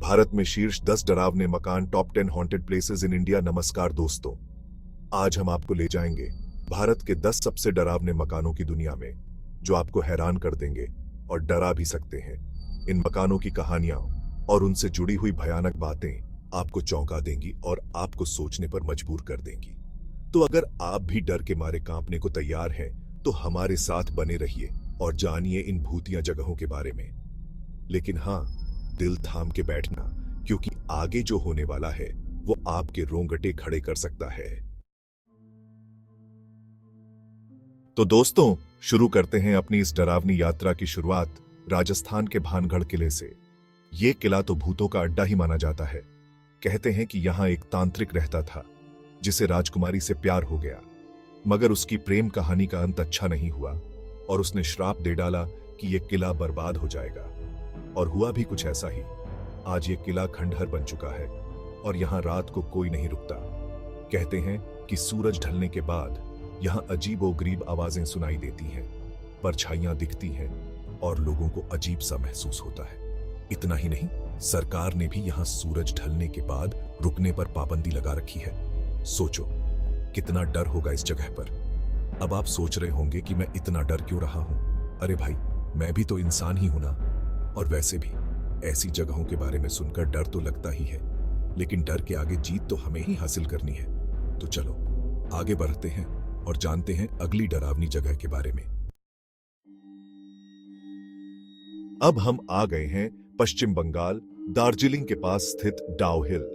भारत में शीर्ष 10 डरावने मकान, top 10 haunted places in India. नमस्कार दोस्तों, आज हम आपको ले जाएंगे भारत के 10 सबसे डरावने मकानों की दुनिया में, जो आपको हैरान कर देंगे और डरा भी सकते हैं। इन मकानों की कहानियां और उनसे जुड़ी हुई भयानक बातें आपको चौंका देंगी और आपको सोचने पर मजबूर कर देंगी। तो अगर आप भी डर के मारे कांपने को तैयार हैं, तो हमारे साथ बने रहिए और जानिए इन भूतिया जगहों के बारे में। लेकिन हाँ, दिल थाम के बैठना, क्योंकि आगे जो होने वाला है वो आपके रोंगटे खड़े कर सकता है। तो दोस्तों, शुरू करते हैं अपनी इस डरावनी यात्रा की शुरुआत राजस्थान के भानगढ़ किले से। ये किला तो भूतों का अड्डा ही माना जाता है। कहते हैं कि यहां एक तांत्रिक रहता था जिसे राजकुमारी से प्यार हो गया, मगर उसकी प्रेम कहानी का अंत अच्छा नहीं हुआ और उसने श्राप दे डाला कि यह किला बर्बाद हो जाएगा। और हुआ भी कुछ ऐसा ही। आज ये किला खंडहर बन चुका है और यहां रात को कोई नहीं रुकता। कहते हैं कि सूरज ढलने के बाद यहां अजीबोगरीब आवाजें सुनाई देती हैं, परछाइयां दिखती हैं और लोगों को अजीब सा महसूस होता है। इतना ही नहीं, सरकार ने भी यहां सूरज ढलने के बाद रुकने पर पाबंदी लगा रखी है। सोचो कितना डर होगा इस जगह पर। अब आप सोच रहे होंगे कि मैं इतना डर क्यों रहा हूं। अरे भाई, मैं भी तो इंसान ही हूं ना। और वैसे भी ऐसी जगहों के बारे में सुनकर डर तो लगता ही है, लेकिन डर के आगे जीत तो हमें ही हासिल करनी है। तो चलो आगे बढ़ते हैं और जानते हैं अगली डरावनी जगह के बारे में। अब हम आ गए हैं पश्चिम बंगाल, दार्जिलिंग के पास स्थित डाउ हिल।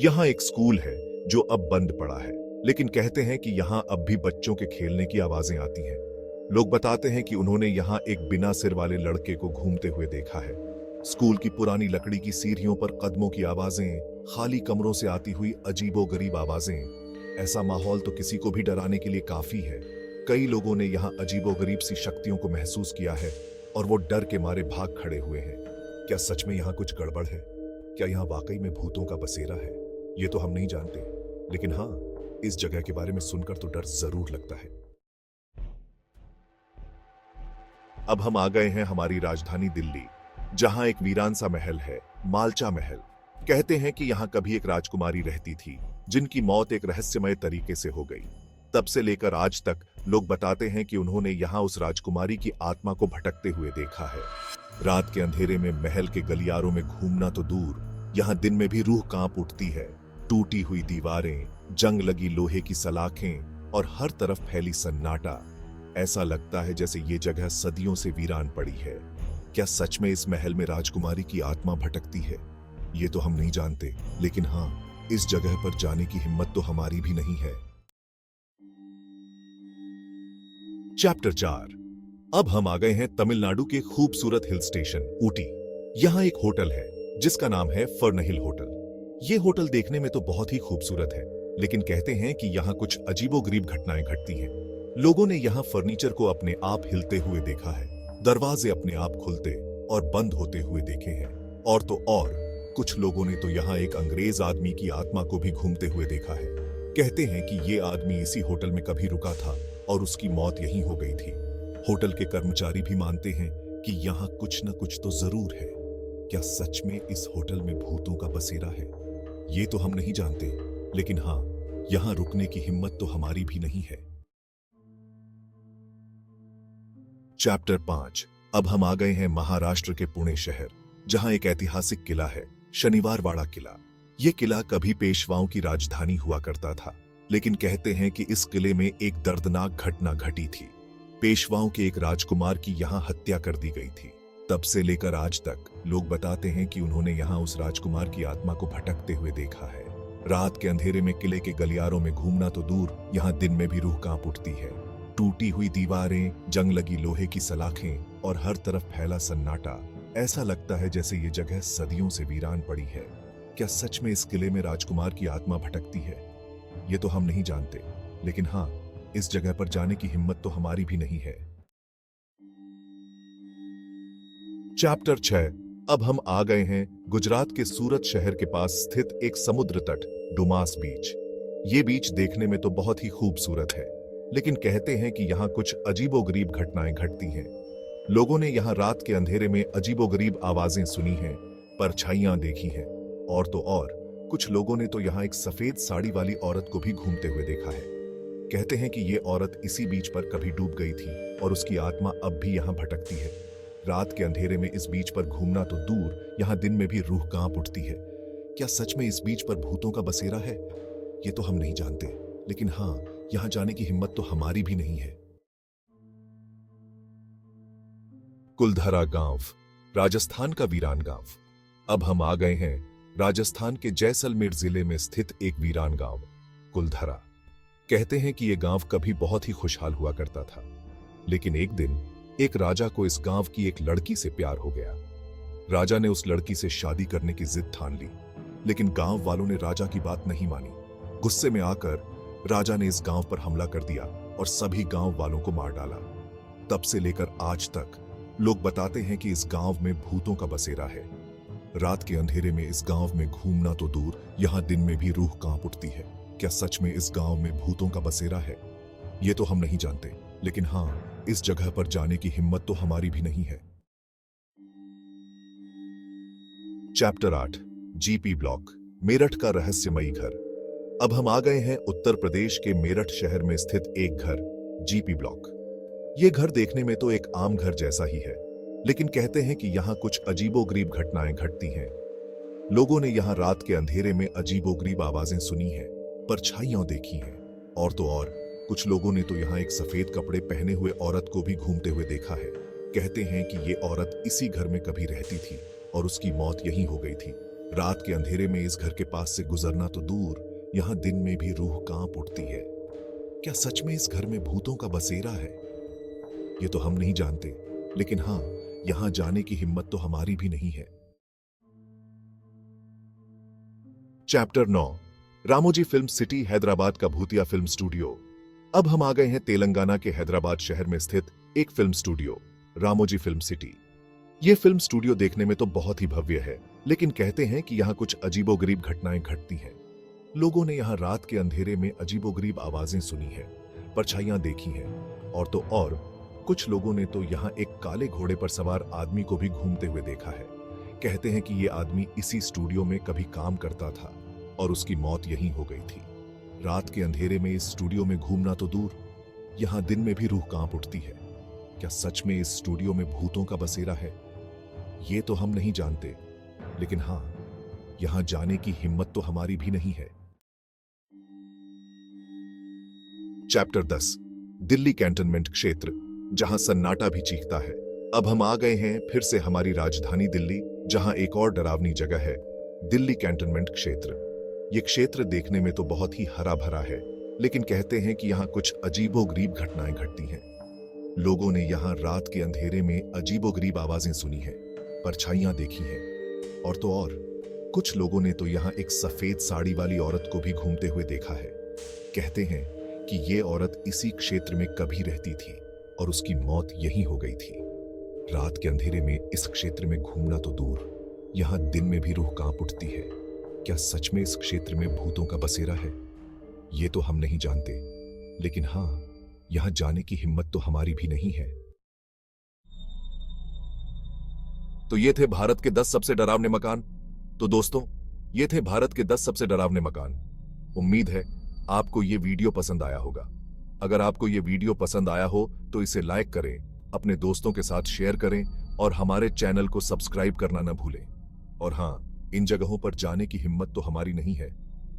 यहां एक स्कूल है जो अब बंद पड़ा है, लेकिन कहते हैं कि यहां अब भी बच्चों के खेलने की आवाजें आती हैं। लोग बताते हैं कि उन्होंने यहां एक बिना सिर वाले लड़के को घूमते हुए देखा है। स्कूल की पुरानी लकड़ी की सीढ़ियों पर कदमों की आवाजें, खाली कमरों से आती हुई अजीबोगरीब आवाजें। ऐसा माहौल तो किसी को भी डराने के लिए काफी है। कई लोगों ने यहां अजीबोगरीब सी शक्तियों को महसूस किया है और वो डर के मारे भाग खड़े हुए हैं। क्या सच में यहां कुछ गड़बड़ है? क्या यहां वाकई में भूतों का बसेरा है? ये तो हम नहीं जानते, लेकिन हाँ, इस जगह के बारे में सुनकर तो डर जरूर लगता है। अब हम आ गए हैं हमारी राजधानी दिल्ली, जहां एक वीरान सा महल है, मालचा महल। कहते हैं कि यहां कभी एक राजकुमारी रहती थी, जिनकी मौत एक रहस्यमय तरीके से हो गई। तब से लेकर आज तक लोग बताते हैं कि उन्होंने यहां उस राजकुमारी की आत्मा को भटकते हुए देखा है। रात के अंधेरे में महल के गलियारों में घूमना तो दूर, यहां दिन में भी रूह कांप उठती है। टूटी हुई दीवारें, जंग लगी लोहे की सलाखें और हर तरफ फैली सन्नाटा। ऐसा लगता है जैसे ये जगह सदियों से वीरान पड़ी है। क्या सच में इस महल में राजकुमारी की आत्मा भटकती है? ये तो हम नहीं जानते, लेकिन हाँ, इस जगह पर जाने की हिम्मत तो हमारी भी नहीं है। चैप्टर 4। अब हम आ गए हैं तमिलनाडु के खूबसूरत हिल स्टेशन ऊटी। यहां एक होटल है जिसका नाम है फर्नहिल होटल। ये होटल देखने में तो बहुत ही खूबसूरत है, लेकिन कहते हैं कि यहाँ कुछ अजीबोगरीब घटनाएं घटती हैं। लोगों ने यहाँ फर्नीचर को अपने आप हिलते हुए देखा है, दरवाजे अपने आप खुलते और बंद होते हुए देखे हैं। और तो और, कुछ लोगों ने तो यहाँ एक अंग्रेज आदमी की आत्मा को भी घूमते हुए देखा है। कहते हैं कि ये आदमी इसी होटल में कभी रुका था और उसकी मौत यहीं हो गई थी। होटल के कर्मचारी भी मानते हैं कि यहाँ कुछ न कुछ तो जरूर है। क्या सच में इस होटल में भूतों का बसेरा है? ये तो हम नहीं जानते, लेकिन हाँ, यहाँ रुकने की हिम्मत तो हमारी भी नहीं है। चैप्टर 5। अब हम आ गए हैं महाराष्ट्र के पुणे शहर, जहां एक ऐतिहासिक किला है, शनिवारवाड़ा किला। यह किला कभी पेशवाओं की राजधानी हुआ करता था, लेकिन कहते हैं कि इस किले में एक दर्दनाक घटना घटी थी। पेशवाओं के एक राजकुमार की यहां हत्या कर दी गई थी। तब से लेकर आज तक लोग बताते हैं कि उन्होंने यहां उस राजकुमार की आत्मा को भटकते हुए देखा है। रात के अंधेरे में किले के गलियारों में घूमना तो दूर, यहां दिन में भी रूह कांप उठती है। टूटी हुई दीवारें, जंग लगी लोहे की सलाखें और हर तरफ फैला सन्नाटा। ऐसा लगता है जैसे ये जगह सदियों से वीरान पड़ी है। क्या सच में इस किले में राजकुमार की आत्मा भटकती है? ये तो हम नहीं जानते, लेकिन हाँ, इस जगह पर जाने की हिम्मत तो हमारी भी नहीं है। चैप्टर 6। अब हम आ गए हैं गुजरात के सूरत शहर के पास स्थित एक समुद्र तट, डुमास बीच। ये बीच देखने में तो बहुत ही खूबसूरत है, लेकिन कहते हैं कि यहाँ कुछ अजीबोगरीब घटनाएं घटती हैं। लोगों ने यहाँ रात के अंधेरे में अजीबोगरीब आवाजें सुनी हैं, परछाइयां देखी हैं, और तो और कुछ लोगों ने तो यहाँ एक सफेद साड़ी वाली औरत को भी घूमते हुए देखा है। कहते हैं कि ये औरत इसी बीच पर कभी डूब गई थी और उसकी आत्मा अब भी यहाँ भटकती है। रात के अंधेरे में इस बीच पर घूमना तो दूर, यहाँ दिन में भी रूह कांप उठती है। क्या सच में इस बीच पर भूतों का बसेरा है? ये तो हम नहीं जानते, लेकिन हाँ, यहाँ जाने की हिम्मत तो हमारी भी नहीं है। कुलधरा गांव, राजस्थान का वीरान गांव। अब हम आ गए हैं राजस्थान के जैसलमेर जिले में स्थित एक वीरान गांव, कुलधरा। कहते हैं कि यह गांव कभी बहुत ही खुशहाल हुआ करता था, लेकिन एक दिन एक राजा को इस गांव की एक लड़की से प्यार हो गया। राजा ने उस लड़की से शादी करने की जिद ठान ली, लेकिन गांव वालों ने राजा की बात नहीं मानी। गुस्से में आकर राजा ने इस गांव पर हमला कर दिया और सभी गांव वालों को मार डाला। तब से लेकर आज तक लोग बताते हैं कि इस गांव में भूतों का बसेरा है। रात के अंधेरे में इस गांव में घूमना तो दूर, यहां दिन में भी रूह कांप उठती है। क्या सच में इस गांव में भूतों का बसेरा है? ये तो हम नहीं जानते, लेकिन हाँ, इस जगह पर जाने की हिम्मत तो हमारी भी नहीं है। चैप्टर 8, जीपी ब्लॉक, मेरठ का रहस्यमयी घर। अब हम आ गए हैं उत्तर प्रदेश के मेरठ शहर में स्थित एक घर, जीपी ब्लॉक। यह घर देखने में तो एक आम घर जैसा ही है, लेकिन कहते हैं कि यहाँ कुछ अजीबोगरीब घटनाएं घटती हैं। लोगों ने यहाँ रात के अंधेरे में अजीबोगरीब आवाजें सुनी हैं, परछाइयां देखी हैं, और तो और कुछ लोगों ने तो यहाँ एक सफेद कपड़े पहने हुए औरत को भी घूमते हुए देखा है। कहते हैं कि ये औरत इसी घर में कभी रहती थी और उसकी मौत यहीं हो गई थी। रात के अंधेरे में इस घर के पास से गुजरना तो दूर, यहाँ दिन में भी रूह कांप उठती है। क्या सच में इस घर में भूतों का बसेरा है? ये तो हम नहीं जानते, लेकिन हाँ, यहाँ जाने की हिम्मत तो हमारी भी नहीं है। Chapter 9, Ramoji film city, Hyderabad का भूतिया फिल्म स्टूडियो। अब हम आ गए हैं तेलंगाना के हैदराबाद शहर में स्थित एक film studio, Ramoji film city. यह फिल्म स्टूडियो देखने में तो बहुत ही भव्य है, लेकिन कहते हैं कि यहाँ कुछ अजीबोगरीब घटनाएं घटती हैं। लोगों ने यहाँ रात के अंधेरे में अजीबोगरीब आवाजें सुनी हैं, परछाइयां देखी हैं, और तो और कुछ लोगों ने तो यहाँ एक काले घोड़े पर सवार आदमी को भी घूमते हुए देखा है। कहते हैं कि यह आदमी इसी स्टूडियो में कभी काम करता था और उसकी मौत यहीं हो गई थी। रात के अंधेरे में इस स्टूडियो में घूमना तो दूर, यहां दिन में भी रूह कांप उठती है। क्या सच में इस स्टूडियो में भूतों का बसेरा है? ये तो हम नहीं जानते, लेकिन हां, यहां जाने की हिम्मत तो हमारी भी नहीं है। चैप्टर 10, दिल्ली कैंटोनमेंट क्षेत्र, जहां सन्नाटा भी चीखता है। अब हम आ गए हैं फिर से हमारी राजधानी दिल्ली, जहां एक और डरावनी जगह है, दिल्ली कैंटोनमेंट क्षेत्र। ये क्षेत्र देखने में तो बहुत ही हरा भरा है, लेकिन कहते हैं कि यहाँ कुछ अजीबोगरीब घटनाएं घटती हैं। लोगों ने यहाँ रात के अंधेरे में अजीबोगरीब आवाजें सुनी हैं, परछाइयां देखी हैं, और तो और कुछ लोगों ने तो यहाँ एक सफेद साड़ी वाली औरत को भी घूमते हुए देखा है। कहते हैं कि ये औरत इसी क्षेत्र में कभी रहती थी और उसकी मौत यहीं हो गई थी। रात के अंधेरे में इस क्षेत्र में घूमना तो दूर, यहाँ दिन में भी रूह कांप उठती है। क्या सच में इस क्षेत्र में भूतों का बसेरा है? ये तो हम नहीं जानते, लेकिन हाँ, यहां जाने की हिम्मत तो हमारी भी नहीं है। तो ये थे भारत के 10 सबसे डरावने मकान। तो दोस्तों, ये थे भारत के 10 सबसे डरावने मकान। उम्मीद है आपको ये वीडियो पसंद आया होगा। अगर आपको ये वीडियो पसंद आया हो तो इसे लाइक करें, अपने दोस्तों के साथ शेयर करें और हमारे चैनल को सब्सक्राइब करना न भूलें। और हाँ, इन जगहों पर जाने की हिम्मत तो हमारी नहीं है,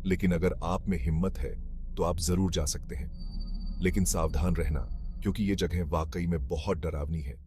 लेकिन अगर आप में हिम्मत है तो आप जरूर जा सकते हैं। लेकिन सावधान रहना, क्योंकि ये जगह वाकई में बहुत डरावनी है।